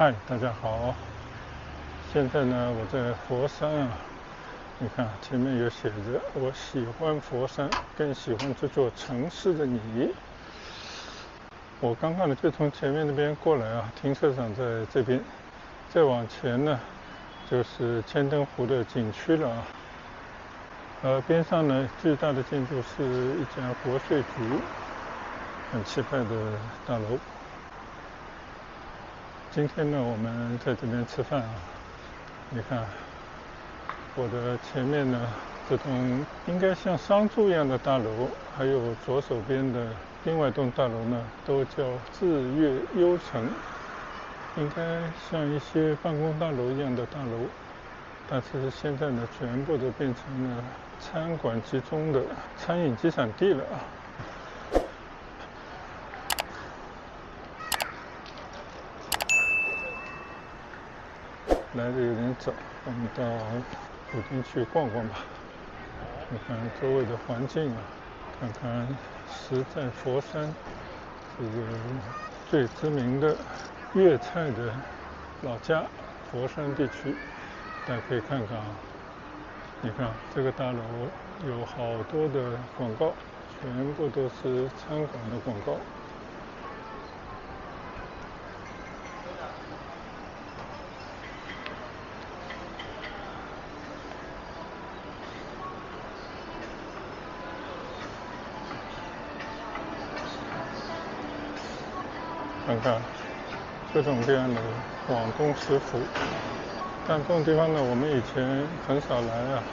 嗨，大家好。现在呢，我在佛山啊。你看前面有写着"我喜欢佛山，更喜欢这座城市的你"。我刚刚呢就从前面那边过来啊，停车场在这边。再往前呢，就是千灯湖的景区了啊。边上呢，巨大的建筑是一家国税局，很气派的大楼。今天呢，我们在这边吃饭啊。你看，我的前面呢，这栋应该像商住一样的大楼，还有左手边的另外一栋大楼呢，都叫日月优城，应该像一些办公大楼一样的大楼，但是现在呢，全部都变成了餐馆集中的餐饮集散地了啊。来的有点早，我们到附近去逛逛吧。你看周围的环境啊，看看实在佛山这个最知名的粤菜的老家佛山地区，大家可以看看啊。你看这个大楼有好多的广告，全部都是餐馆的广告。看看各种各样的广东食府，但这种地方呢，我们以前很少来啊。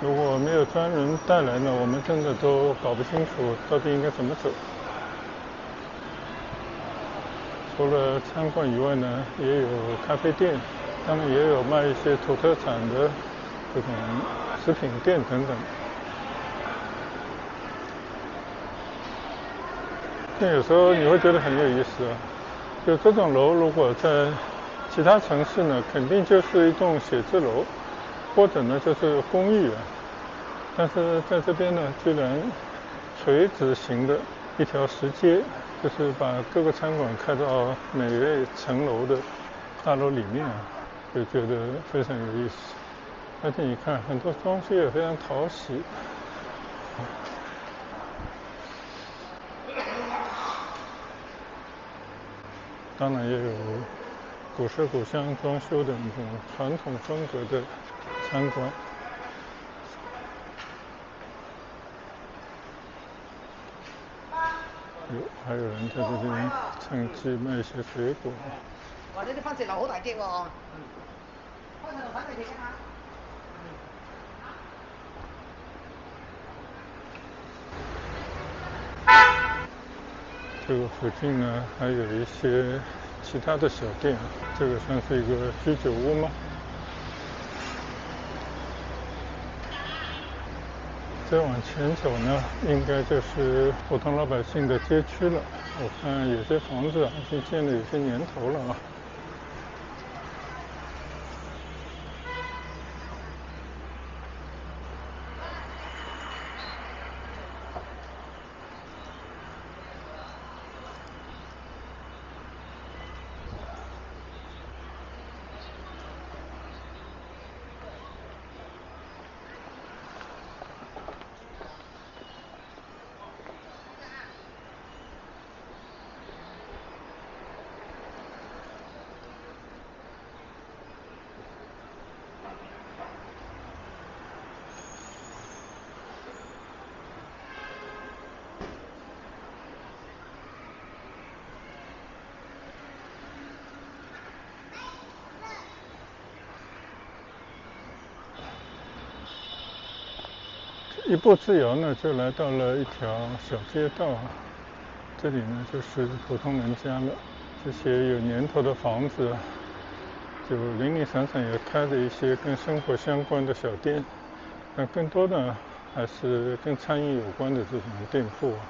如果没有专人带来呢，我们真的都搞不清楚到底应该怎么走。除了餐馆以外呢，也有咖啡店，当然也有卖一些土特产的这种食品店等等。但有时候你会觉得很有意思啊，就这种楼如果在其他城市呢，肯定就是一栋写字楼，或者呢就是公寓啊。但是在这边呢，居然垂直型的一条石阶，就是把各个餐馆开到每一层楼的大楼里面啊，就觉得非常有意思。而且你看，很多装修也非常讨喜。当然也有古色古香装修的那种传统风格的餐馆。还有人在这边趁机卖一些水果。哇！呢啲番石榴好大隻喎。開頭反嚟食下。这个附近呢，还有一些其他的小店，这个算是一个居酒屋吗？再往前走呢，应该就是普通老百姓的街区了。我看有些房子已经建了有些年头了啊。一步之遥呢，就来到了一条小街道啊。这里呢，就是普通人家了。这些有年头的房子啊，就零零散散也开着一些跟生活相关的小店，但更多的还是跟餐饮有关的这种店铺啊。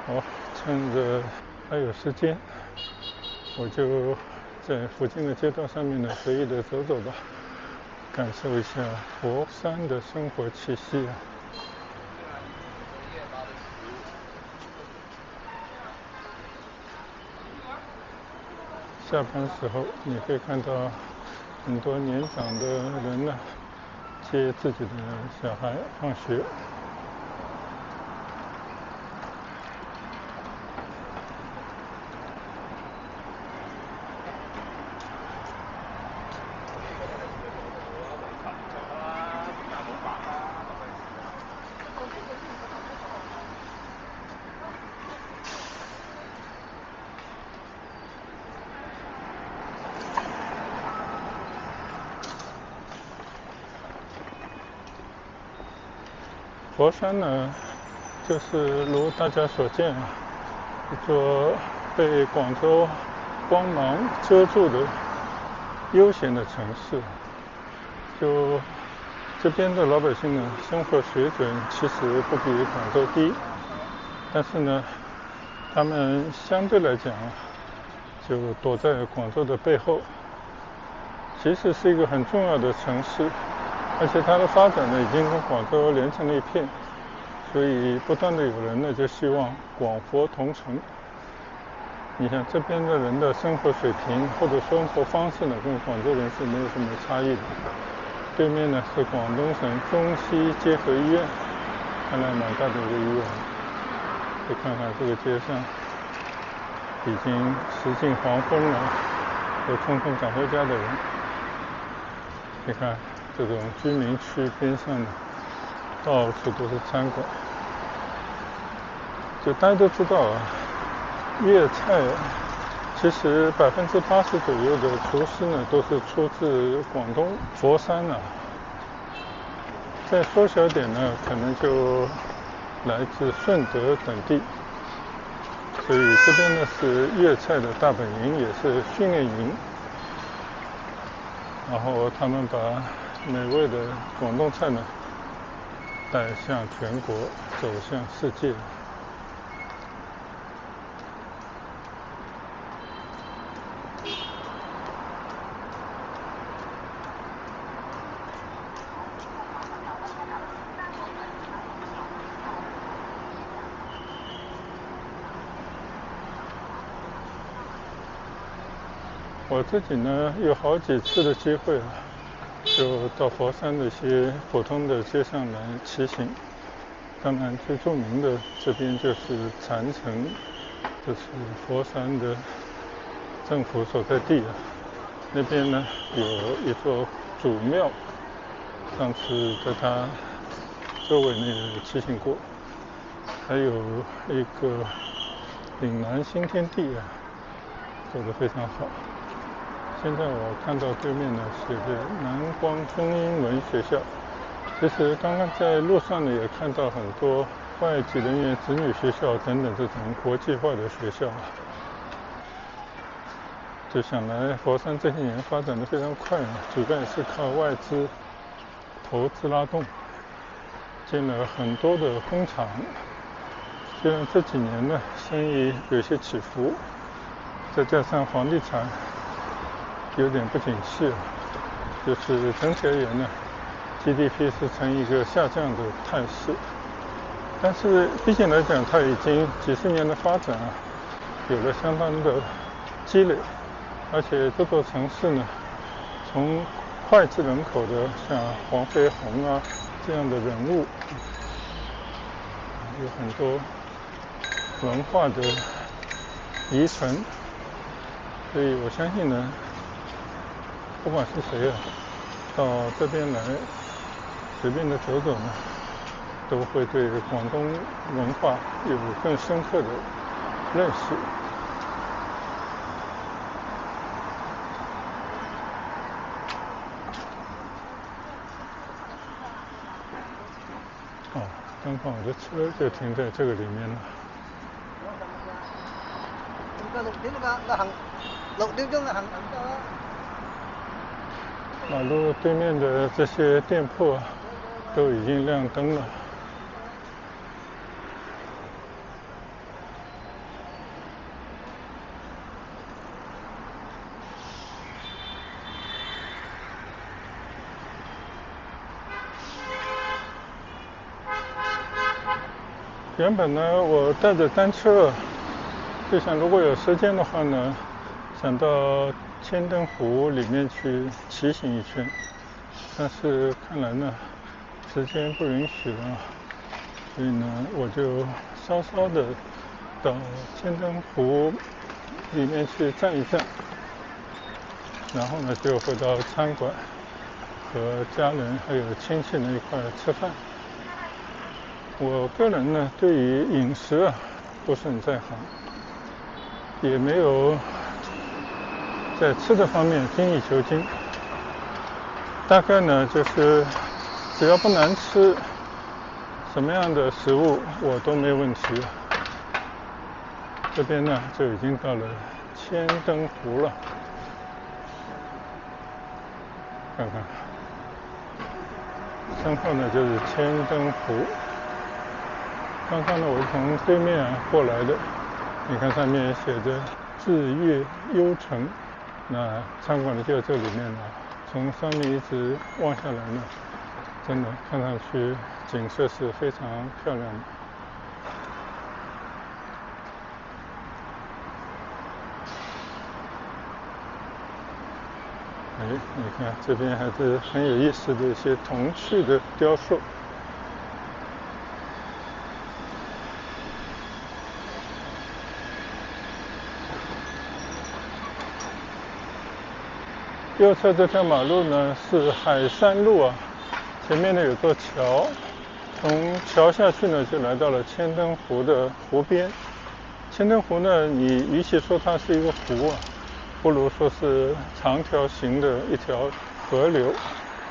好，趁着还有时间，我就在附近的街道上面呢随意的走走吧，感受一下佛山的生活气息啊。下班时候，你可以看到很多年长的人呢接自己的小孩放学。佛山呢，就是如大家所见，一座被广州光芒遮住的悠闲的城市。就这边的老百姓呢，生活水准其实不比广州低，但是呢，他们相对来讲，就躲在广州的背后。其实是一个很重要的城市。而且它的发展呢，已经跟广州连成了一片，所以不断的有人呢就希望广佛同城。你像这边的人的生活水平或者生活方式呢，跟广州人是没有什么差异的。对面呢是广东省中西结合医院，看来蛮大的一个医院。再看看这个街上，已经时近黄昏了，有匆匆赶回家的人。你看。这种居民区边上的到处都是餐馆，就大家都知道啊，粤菜其实80%左右的厨师呢都是出自广东佛山啊，再缩小点呢，可能就来自顺德等地，所以这边呢是粤菜的大本营，也是训练营，然后他们把美味的广东菜呢带向全国，走向世界。我自己呢有好几次的机会就到佛山的一些普通的街上来骑行。当然最著名的这边就是禅城，这是佛山的政府所在地啊。那边呢有一座祖庙，上次在它周围呢有骑行过，还有一个岭南新天地啊，做得非常好。现在我看到对面呢写着南光中英文学校。其实刚刚在路上呢也看到很多外籍人员子女学校等等这种国际化的学校。就想来佛山这些年发展的非常快啊，主要也是靠外资投资拉动，建了很多的工厂。虽然这几年呢生意有些起伏，再加上房地产有点不景气了，就是整体而言呢 GDP 是呈一个下降的态势，但是毕竟来讲它已经几十年的发展啊，有了相当的积累，而且这座城市呢从脍炙人口的像黄飞鸿啊这样的人物，有很多文化的遗存，所以我相信呢不管是谁啊到这边来随便的走走呢，都会对广东文化有更深刻的认识。刚好我的车就停在这个里面了。马路对面的这些店铺都已经亮灯了。原本呢我带着单车就想如果有时间的话呢想到千灯湖里面去骑行一圈，但是看来呢时间不允许了，所以呢我就稍稍的到千灯湖里面去站一站，然后呢就回到餐馆和家人还有亲戚呢一块吃饭。我个人呢对于饮食不是很在行，也没有在吃的方面精益求精，大概呢就是只要不难吃，什么样的食物我都没问题。这边呢就已经到了千灯湖了，看看身后呢就是千灯湖。刚刚呢我是从对面过来的，你看上面写着日月幽城，那餐馆就在这里面呢，从上面一直望下来呢，真的看上去景色是非常漂亮的。你看这边还是很有意思的一些童趣的雕塑。右侧这条马路呢是海山路前面呢有座桥，从桥下去呢就来到了千灯湖的湖边。千灯湖呢，你与其说它是一个湖不如说是长条形的一条河流，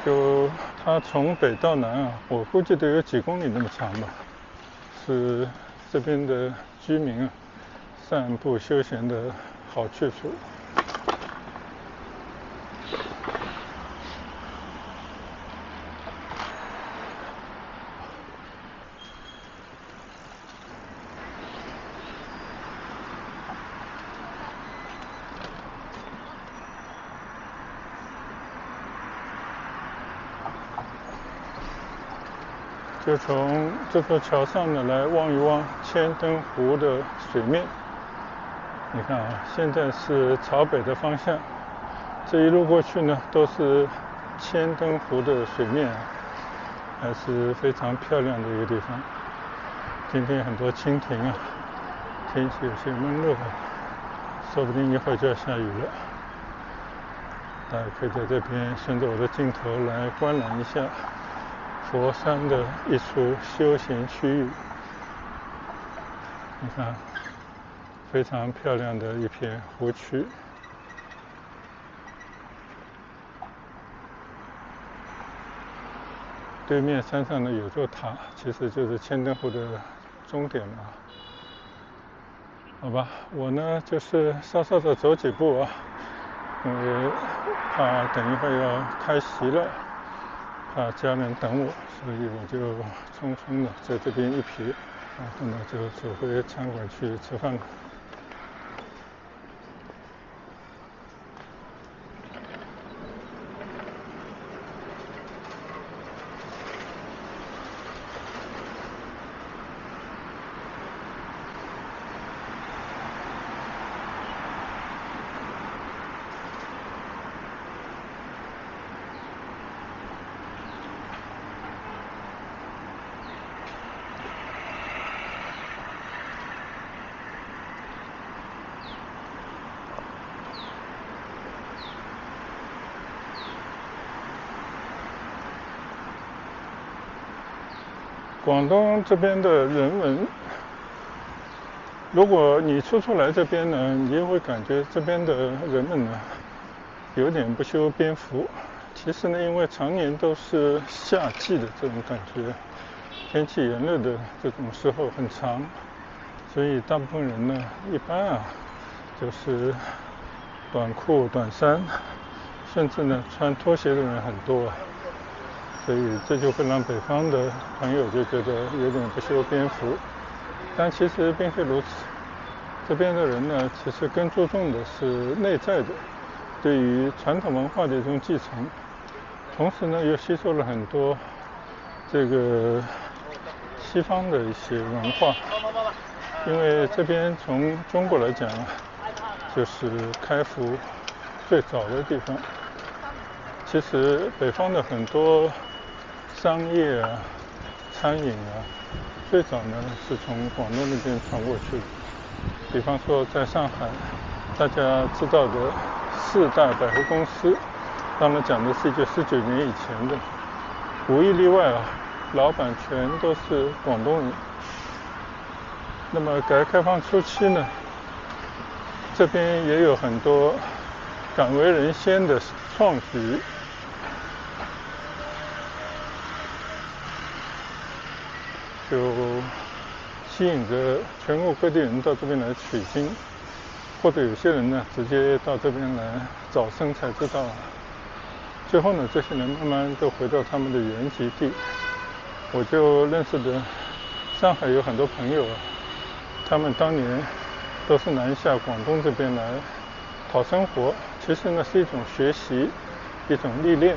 就它从北到南我估计都有几公里那么长吧，是这边的居民散步休闲的好去处。就从这座桥上呢来望一望千灯湖的水面。你看现在是朝北的方向，这一路过去呢都是千灯湖的水面还是非常漂亮的一个地方。今天很多蜻蜓天气有些闷热说不定一会儿就要下雨了。大家可以在这边顺着我的镜头来观览一下佛山的一处休闲区域。你看非常漂亮的一片湖区。对面山上呢有座塔，其实就是千灯湖的终点了。好吧，我呢就是稍稍的走几步因为怕等一会儿要开席了，怕家人等我，所以我就匆匆的在这边一瞥，然后呢就走回餐馆去吃饭了。广东这边的人文，如果你初来这边呢，你就会感觉这边的人们呢有点不修边幅。其实呢，因为常年都是夏季的这种感觉，天气炎热的这种时候很长，所以大部分人呢一般就是短裤短衫，甚至呢穿拖鞋的人很多所以这就会让北方的朋友就觉得有点不修边幅，但其实并非如此。这边的人呢，其实更注重的是内在的对于传统文化的一种继承，同时呢又吸收了很多这个西方的一些文化。因为这边从中国来讲就是开埠最早的地方。其实北方的很多商业啊、餐饮啊，最早呢是从广东那边传过去的。比方说在上海，大家知道的4大百货公司，当然讲的是1919年以前的，无一例外啊，老板全都是广东人。那么改革开放初期呢，这边也有很多敢为人先的创举，就吸引着全国各地人到这边来取经，或者有些人呢直接到这边来找生财之道。最后呢，这些人慢慢都回到他们的原籍地。我就认识的上海有很多朋友啊，他们当年都是南下广东这边来讨生活，其实呢是一种学习，一种历练。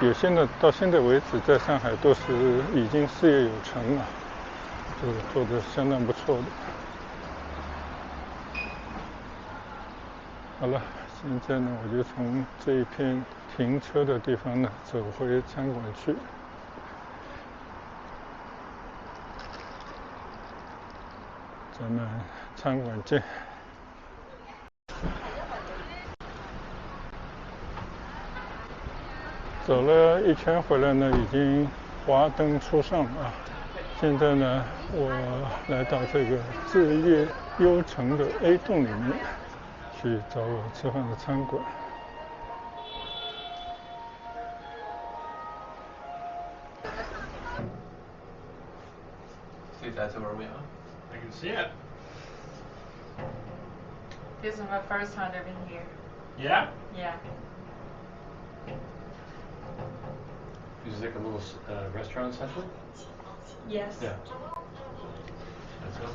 有些呢到现在为止在上海都是已经事业有成了，就做得相当不错的。好了，现在呢我就从这一片停车的地方呢走回餐馆去。咱们餐馆见。走了一圈回来呢，已经华灯初上啊。现在呢，我来到这个日月幽城的 A 栋里面，去找我吃饭的餐馆。See, that's where we are. I can see it. This is my first time living here. Yeah? Yeah. This is like a little restaurant essentially? Yes. Yeah. That's it.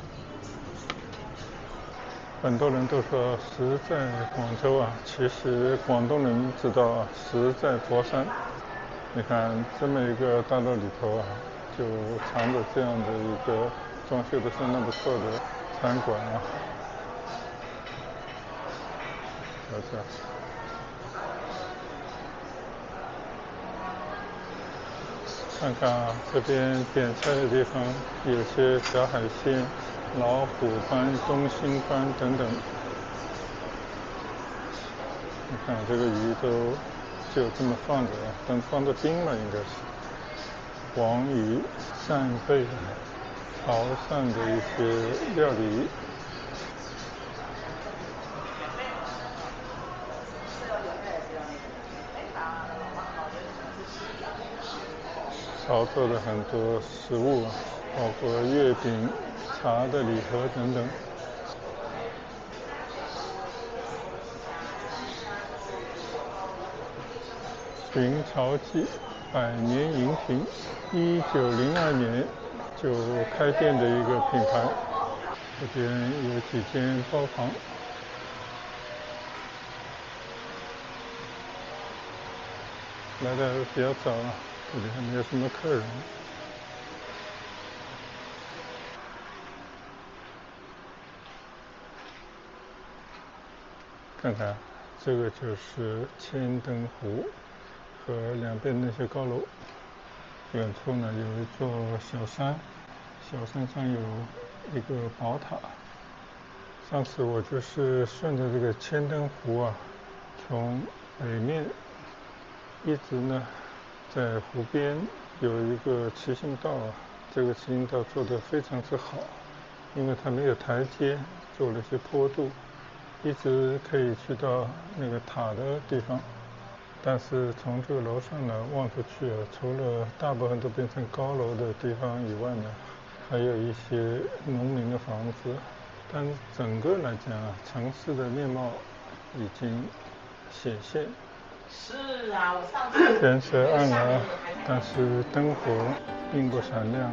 很多人都说实在广州啊，其实广东人知道啊，实在佛山。你看这么一个大楼里头啊，就藏着这样的一个装修的相当不错的餐馆啊。看看啊，这边点菜的地方有些小海鲜、老虎斑、东星斑等等。你看这个鱼都就这么放着，等放着冰了应该是。黄鱼、扇贝、潮汕的一些料理。潮州的很多食物，包括月饼、茶的礼盒等等。寻潮记100年银亭，1902年就开店的一个品牌。这边有几间包房。来的比较早了，这里还没有什么客人。看看，这个就是千灯湖和两边那些高楼。远处呢有一座小山，小山上有一个宝塔。上次我就是顺着这个千灯湖啊，从北面一直呢，在湖边有一个骑行道啊，这个骑行道做得非常之好，因为它没有台阶，做了一些坡度，一直可以去到那个塔的地方。但是从这个楼上呢望出去啊，除了大部分都变成高楼的地方以外呢，还有一些农民的房子。但整个来讲啊，城市的面貌已经显现。是啊，我上次天色暗了，但是灯火并不闪亮。